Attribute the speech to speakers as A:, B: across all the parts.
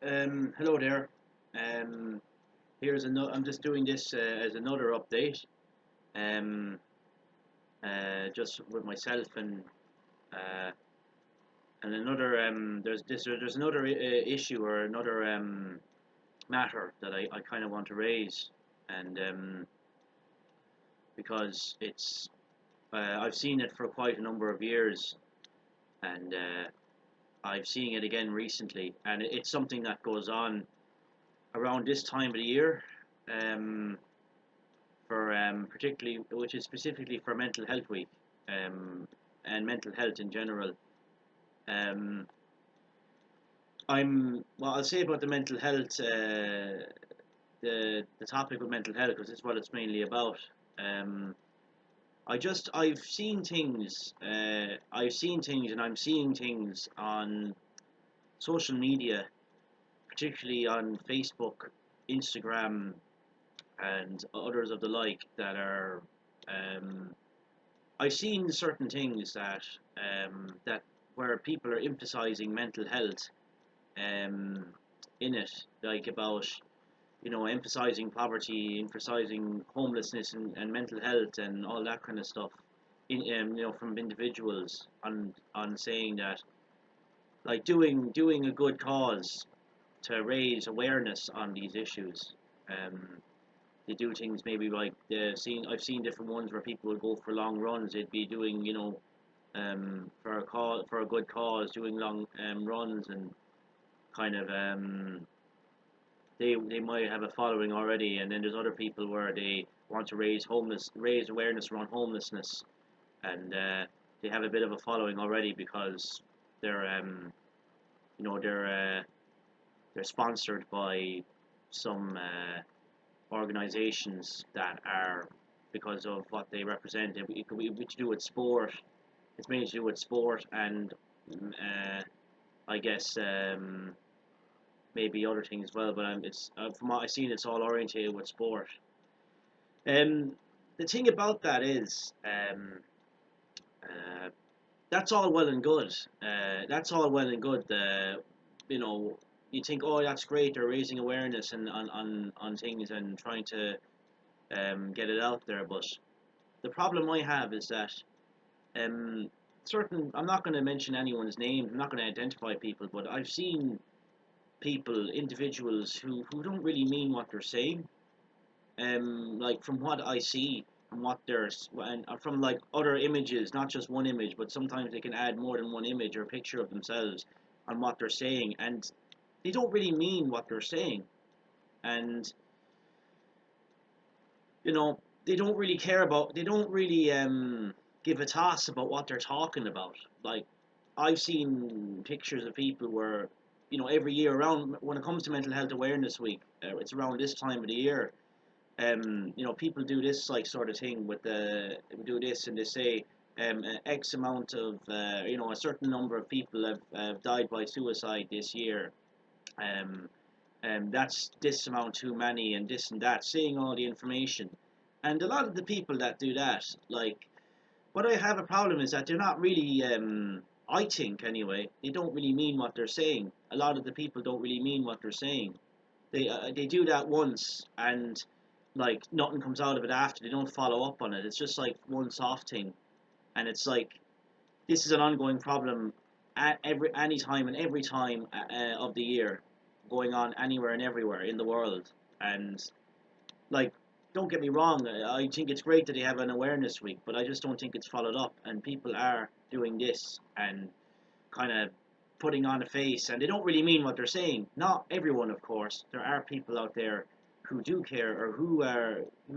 A: Hello there. Um, here's another. I'm just doing this as another update. Um, just with myself uh, and another. There's another issue or another matter that I kind of want to raise, and because it's I've seen it for quite a number of years, and I've seen it again recently, and it's something that goes on around this time of the year. Um, for particularly, which is specifically for Mental Health Week, and mental health in general. Um, I'll say about the mental health, the topic of mental health, because it's what it's mainly about. Um, I've seen things, and I'm seeing things on social media, particularly on Facebook, Instagram, and others of the like that are um, I've seen certain things that where people are emphasizing mental health um, in it, like about emphasizing poverty, emphasizing homelessness and mental health and all that kind of stuff. From individuals on saying that like doing a good cause to raise awareness on these issues. Um, they do things maybe like I've seen different ones where people would go for long runs. They'd be doing for a good cause, doing long runs and kind of they might have a following already, and then there's other people where they want to raise awareness around homelessness, and they have a bit of a following already because they're you know they're sponsored by some organisations that are because of what they represent. It could be to do with sport. It's mainly to do with sport and uh, I guess maybe other things as well. But it's from what I've seen, it's all orientated with sport. Um, the thing about that is uh, that's all well and good. That's all well and good. You know, you think, oh, that's great. They're raising awareness and on things and trying to get it out there. But the problem I have is that certain. I'm not going to mention anyone's name. I'm not going to identify people, but I've seen people, individuals who don't really mean what they're saying. Like from what I see, from what there's and from like other images, not just one image, but sometimes they can add more than one image or picture of themselves on what they're saying, and they don't really mean what they're saying, and they don't really give a toss about what they're talking about. Like I've seen pictures of people where every year around when it comes to Mental Health Awareness Week, it's around this time of the year. People do this like sort of thing with the do this and they say X amount of a certain number of people have died by suicide this year. Um, that's this amount too many and this and that, saying all the information. And a lot of the people that do that, like, what I have a problem is that they're not really. I think anyway, they don't really mean what they're saying. A lot of the people don't really mean what they're saying. They do that once and like nothing comes out of it after. They don't follow up on it. It's just like one soft thing, and it's like this is an ongoing problem at any time and every time of the year, going on anywhere and everywhere in the world. And like, don't get me wrong, I think it's great that they have an awareness week, but I just don't think it's followed up. And people are doing this and kind of putting on a face, and they don't really mean what they're saying. Not everyone, of course. There are people out there who do care or who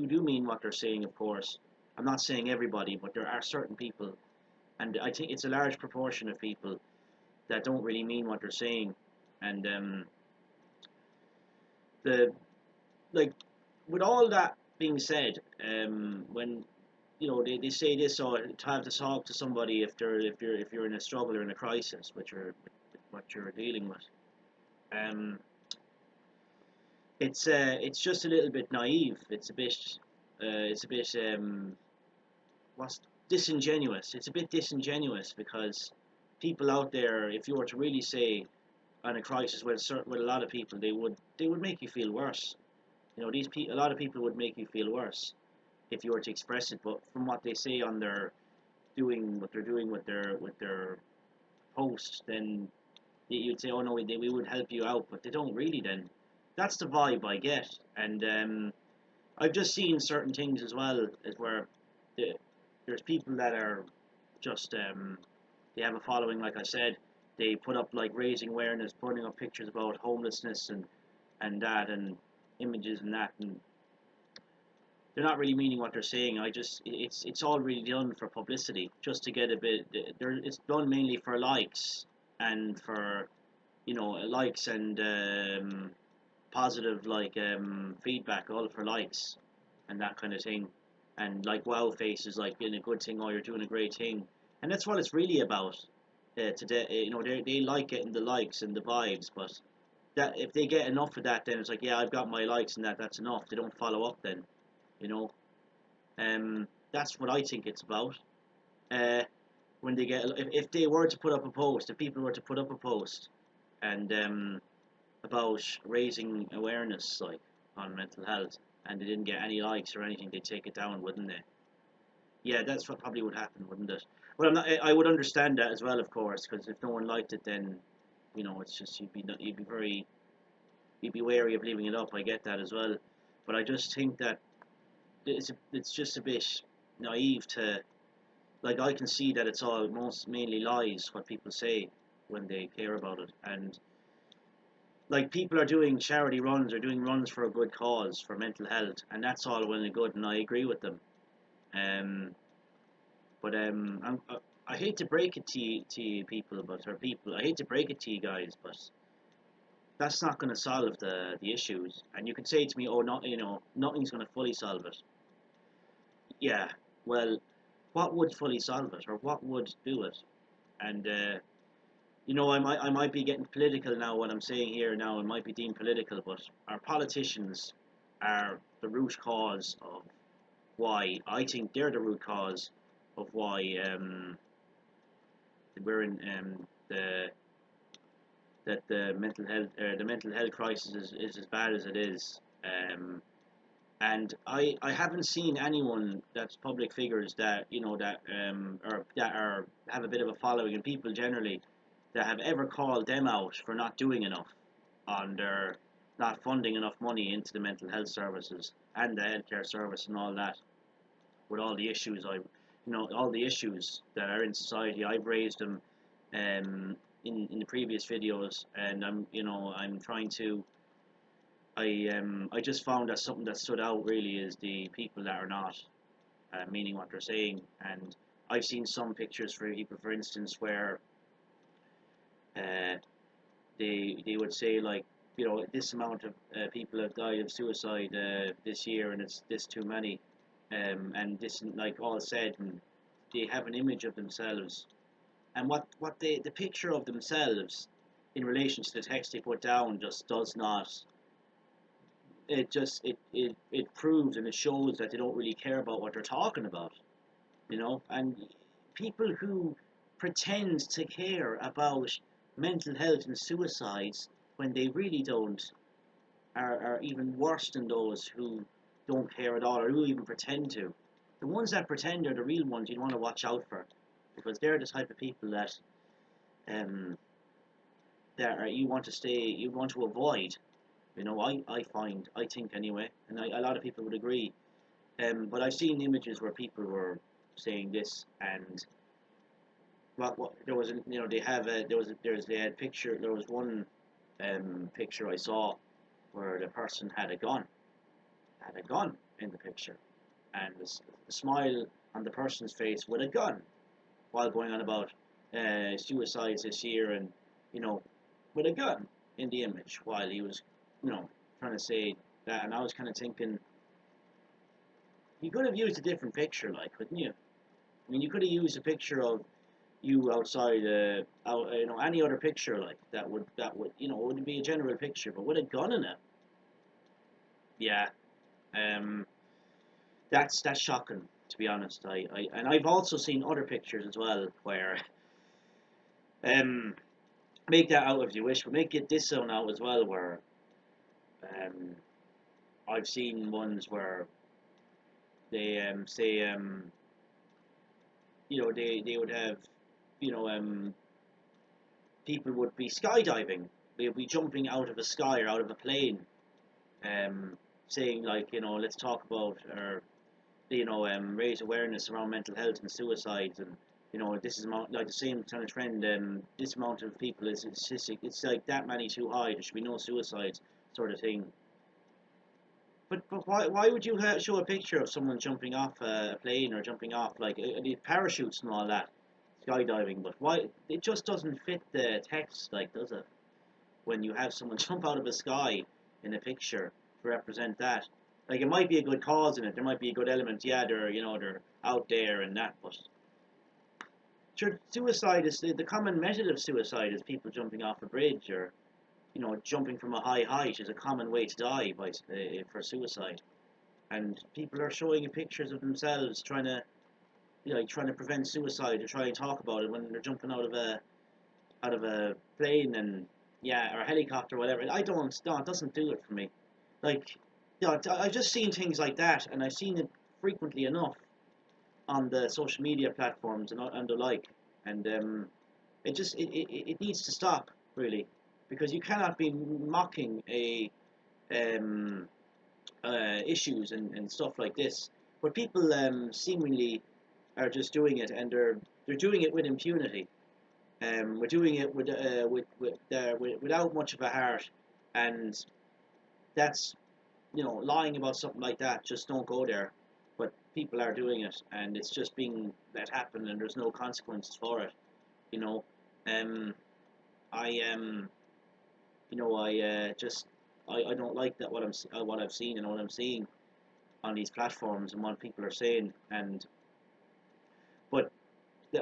A: do mean what they're saying. Of course, I'm not saying everybody, but there are certain people, and I think it's a large proportion of people that don't really mean what they're saying. And the like, with all that being said, when they say this or to have to talk to somebody if you're in a struggle or in a crisis, what you're dealing with. Um, it's just a little bit naive. It's a bit what's disingenuous. It's a bit disingenuous because people out there, if you were to really say, on a crisis with a lot of people, they would make you feel worse. A lot of people would make you feel worse if you were to express it. But from what they say on their doing what they're doing with their post, then you'd say, oh no, we would help you out, but they don't really. Then that's the vibe I get, and I've just seen certain things as well as where the, there's people that are just they have a following, like I said. They put up like raising awareness, putting up pictures about homelessness and that and images and that, and they're not really meaning what they're saying. It's all really done for publicity, just to get a bit. It's done mainly for likes and for likes and positive like feedback, all for likes and that kind of thing, and like wow faces, like being a good thing, or you're doing a great thing, and that's what it's really about. Today, they like getting the likes and the vibes, but that if they get enough of that, then it's like, yeah, I've got my likes and that's enough. They don't follow up then, you know. That's what I think it's about. Uh, when they get, if they were to put up a post, if people were to put up a post and about raising awareness like on mental health, and they didn't get any likes or anything, they'd take it down, wouldn't they? Yeah, that's what probably would happen, wouldn't it? Well, I would understand that as well, of course, because if no one liked it, then it's just you'd be wary of leaving it up. I get that as well, but I just think that it's just a bit naive to, like, I can see that it's all most mainly lies what people say when they care about it, and like people are doing charity runs or doing runs for a good cause for mental health, and that's all well and good, and I agree with them. Um, but I hate to break it to you people, I hate to break it to you guys, but that's not going to solve the issues. And you could say to me, oh, not nothing's going to fully solve it. Yeah, well, what would fully solve it, or what would do it? And I might be getting political now. What I'm saying here now, it might be deemed political, but our politicians are the root cause of why. I think they're the root cause of why we're in the that the mental health crisis is as bad as it is. And I haven't seen anyone that's public figures that or that are have a bit of a following, and people generally that have ever called them out for not doing enough on their not funding enough money into the mental health services and the healthcare service and all that, with all the issues all the issues that are in society. I've raised them in the previous videos, and I'm trying to. I just found that something that stood out really is the people that are not meaning what they're saying, and I've seen some pictures for people, for instance, where uh, they would say, like, this amount of people have died of suicide this year, and it's this too many, and this, like, all said, and they have an image of themselves, and what the picture of themselves in relation to the text they put down just does not. It proves and it shows that they don't really care about what they're talking about, and people who pretend to care about mental health and suicides when they really don't are even worse than those who don't care at all, or who even pretend to. The ones that pretend are the real ones you want to watch out for, because they're the type of people um, that you want to avoid. I think anyway, and a lot of people would agree. But I've seen images where people were saying this, and what there was, they have a, there was a, there's they had picture. There was one picture I saw where the person had a gun in the picture, and the smile on the person's face with a gun, while going on about suicides this year, and you know, with a gun in the image, while he was, you know, trying to say that. And I was kind of thinking, you could have used a different picture, like, couldn't you? I mean, you could have used a picture of you outside, any other picture like that would, would be a general picture, but with a gun in it. Yeah, um, that's shocking, to be honest. And I've also seen other pictures as well where um make that out if you wish, but make it this one out as well, where um, I've seen ones where they say they would have you know people would be skydiving, they would be jumping out of a sky or out of a plane, um, saying like let's talk about or raise awareness around mental health and suicides, and this is like the same kind of trend. This amount of people is it's like that many too high. There should be no suicides, sort of thing. But why would you show a picture of someone jumping off a plane or jumping off like the parachutes and all that, skydiving? But why it just doesn't fit the text, like, does it? When you have someone jump out of the sky in a picture to represent that. Like, it might be a good cause in it. There might be a good element. Yeah, they're out there and that. But sure, suicide is the common method of suicide is people jumping off a bridge or jumping from a high height is a common way to die for suicide. And people are showing pictures of themselves trying to trying to prevent suicide or trying to talk about it when they're jumping out of a plane and yeah, or a helicopter or whatever. I don't no, it doesn't do it for me. Like, I've just seen things like that, and I've seen it frequently enough on the social media platforms and the like, and it needs to stop really, because you cannot be mocking a um, issues and stuff like this, but people seemingly are just doing it, and they're doing it with impunity. We're doing it without much of a heart, and that's lying about something like that. Just don't go there. But people are doing it, and it's just being let happen, and there's no consequences for it. You know, um, I just I don't like that what I've seen and what I'm seeing on these platforms and what people are saying. And but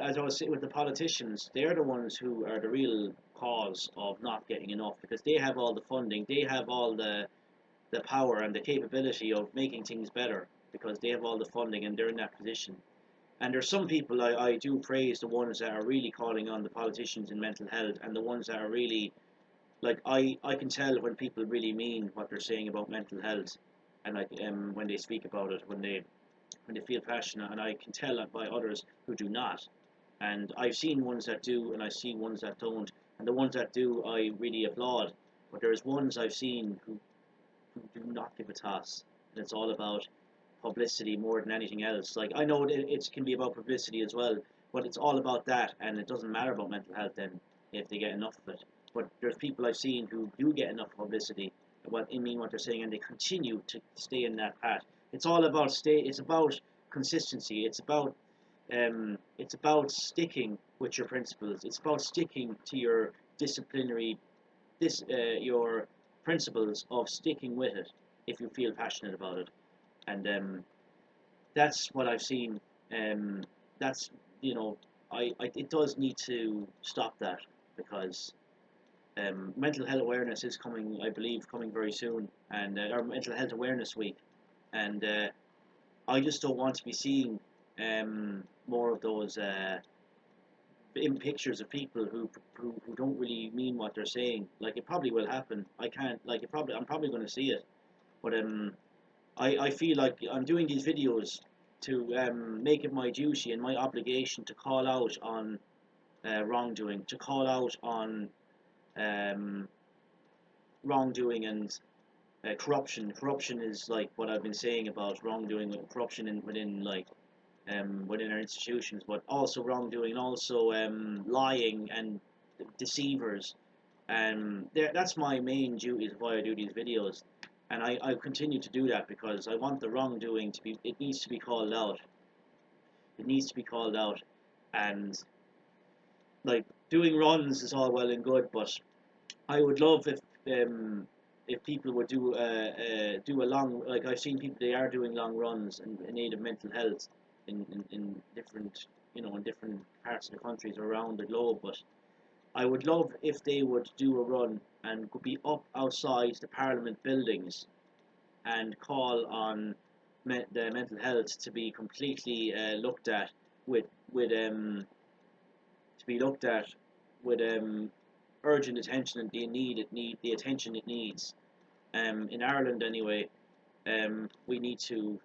A: as I was saying with the politicians, they're the ones who are the real cause of not getting enough, because they have all the funding, they have all the power and the capability of making things better, because they have all the funding and they're in that position. And there's some people I do praise, the ones that are really calling on the politicians in mental health, and the ones that are really like I can tell when people really mean what they're saying about mental health, and like when they speak about it, when they feel passionate, and I can tell that by others who do not. And I've seen ones that do, and I see ones that don't, and the ones that do, I really applaud. But there's ones I've seen who do not give a toss, and it's all about publicity more than anything else. Like, I know it can be about publicity as well, but it's all about that, and it doesn't matter about mental health then if they get enough of it. But there's people I've seen who do get enough publicity, what I mean what they're saying, and they continue to stay in that path. It's all about stay. It's about consistency. It's about sticking with your principles. It's about sticking to your disciplinary your principles of sticking with it if you feel passionate about it. And that's what I've seen. Um, that's it does need to stop that, because mental health awareness is coming, I believe, coming very soon, and our mental health awareness week, and I just don't want to be seeing more of those in pictures of people who don't really mean what they're saying. Like, it probably will happen. I can't like it probably I'm probably going to see it, but I feel like I'm doing these videos to make it my duty and my obligation to call out on wrongdoing, to call out on um, wrongdoing and corruption. Corruption is like what I've been saying about wrongdoing, corruption within within our institutions, but also wrongdoing, and also lying and deceivers. That's my main duty, is why I do these videos, and I continue to do that because I want the wrongdoing to be. It needs to be called out. It needs to be called out, and like, doing runs is all well and good, but I would love if people would do a long, like, I've seen people, they are doing long runs in aid of mental health in different in different parts of the countries around the globe. But I would love if they would do a run and could be up outside the Parliament buildings and call on the mental health to be completely looked at with to be looked at with urgent attention and the attention it needs. In Ireland anyway, we need to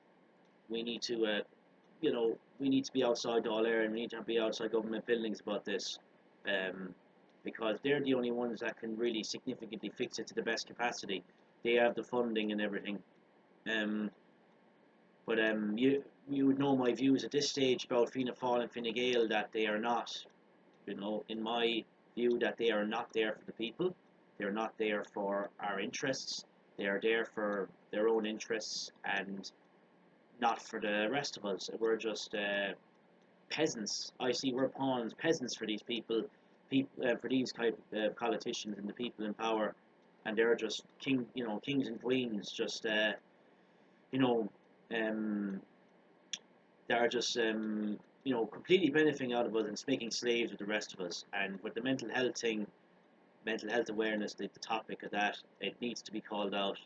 A: we need to be outside all air and we need to be outside government buildings about this, um, because they're the only ones that can really significantly fix it to the best capacity. They have the funding and everything. Um, but you would know my views at this stage about Fianna Fáil and Fine Gael, that they are not, in my view, that they are not there for the people. They're not there for our interests. They are there for their own interests and not for the rest of us. We're just peasants. I see we're pawns, peasants for these for these type of politicians and the people in power, and they're just kings and queens, just you know, um, they're just completely benefiting out of us and making slaves of the rest of us. And with the mental health thing, mental health awareness, the topic of that, it needs to be called out.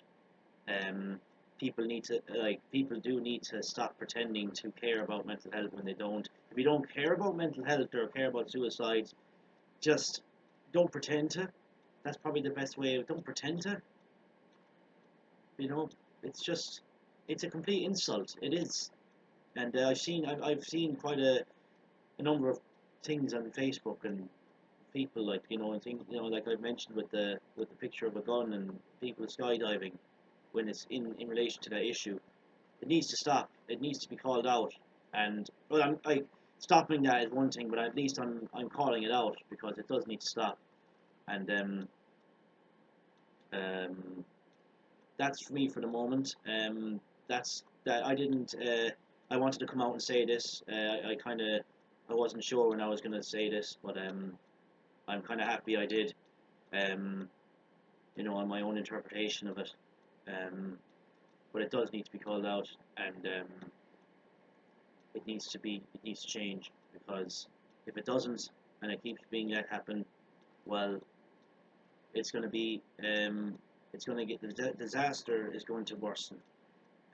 A: Um, people do need to stop pretending to care about mental health when they don't. If you don't care about mental health or care about suicides, just don't pretend to. That's probably the best way. Don't pretend to. You know, it's just it's a complete insult. It is. And I've seen quite a number of things on Facebook and people, like and things, like I've mentioned with the picture of a gun and people skydiving, when it's in relation to that issue. It needs to stop. It needs to be called out. And well, stopping that is one thing, but at least I'm calling it out, because it does need to stop. And um, that's for me for the moment. That's that. I didn't. I wanted to come out and say this. I wasn't sure when I was gonna say this, but I'm kind of happy I did. Um, on my own interpretation of it. Um, but it does need to be called out, and it needs to change, because if it doesn't and it keeps being let happen, well, it's going to be it's going to get the disaster is going to worsen,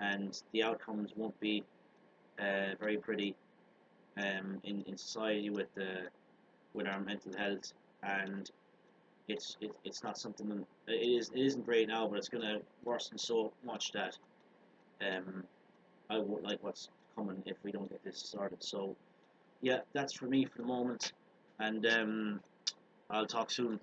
A: and the outcomes won't be very pretty in society with our mental health. And it's not something, it isn't great now, but it's going to worsen so much that um, I won't like what's coming if we don't get this started. So yeah, that's for me for the moment, and I'll talk soon.